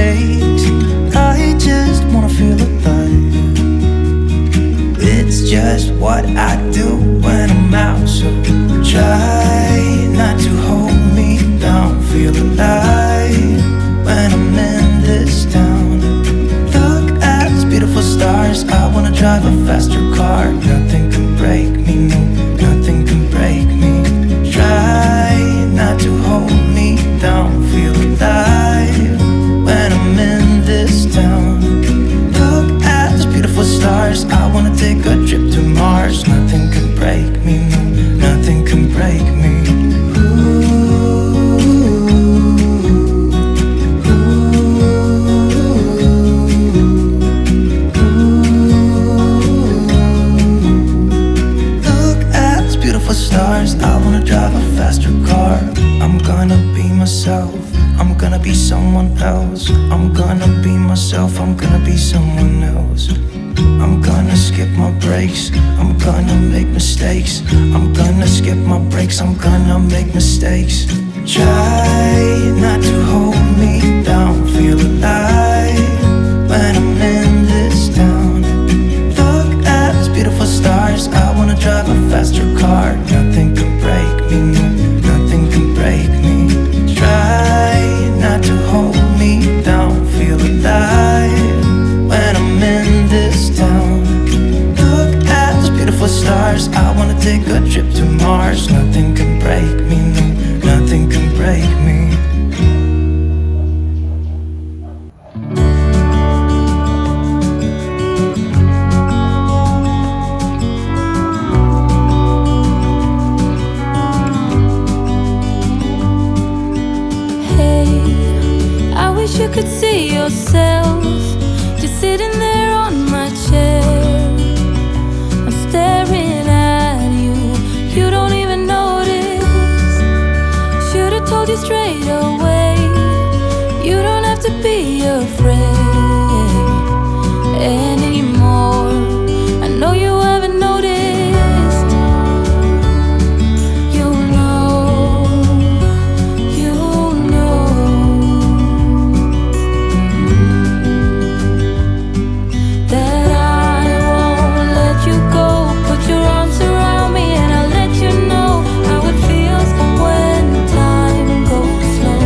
mistakes. I just wanna feel alive. It's just what I do when I'm out, so try not to hold me down. Feel alive when I'm in this town. Look at these beautiful stars. I wanna drive a faster car. Nothing can break me, no, nothing can break me. Try not to hold me down. Feel alive when I'm in this town. Look at these beautiful stars. I wanna take a trip to Mars. Nothing can break me, no, nothing can break me. Stars, I wanna drive a faster car. I'm gonna be myself, I'm gonna be someone else. I'm gonna be myself, I'm gonna be someone else. I'm gonna skip my breaks, I'm gonna make mistakes. I'm gonna skip my breaks, I'm gonna make mistakes. Try not to hold me down. Feel alive when I'm in this town. Look at these beautiful stars. I wanna drive a faster car. Nothing can break me, no, nothing can break me. Try not to hold me down. Feel alive when I'm in this town. Look at those beautiful stars. I wanna take a trip to Mars. Nothing can break me, no, nothing can break me. You could see yourself just sitting there on my chair. I'm staring at you, you don't even notice. Should've told you straight away, you don't have to be afraid anymore. I know you haven't noticed. You know that I won't let you go. Put your arms around me and I'll let you know how it feels when time goes slow.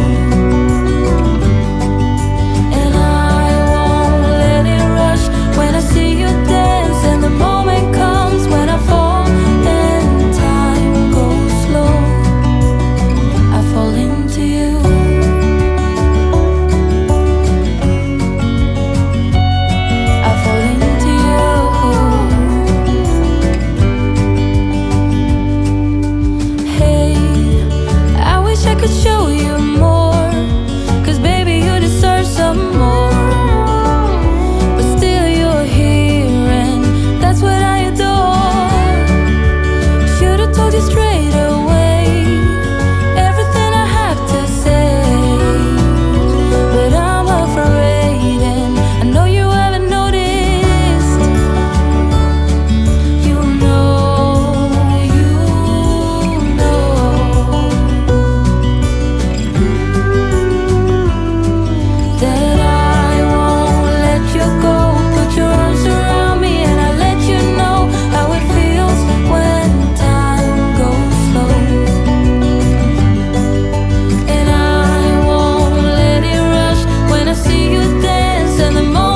And I won't let it rush when I see you dance. And the moment comes when I fall and time goes slow. I fall into you. I fall into you. Hey, I wish I could show you more, 'cause baby you deserve some more. But still you're here and that's what I adore. Should've told you straight away everything I have to say. But I'm afraid and I know you haven't noticed. You know that I won't let you go. Put your arms around me and I'll let you know how it feels when time goes slow. And I won't let it rush when I see you dance. And the moment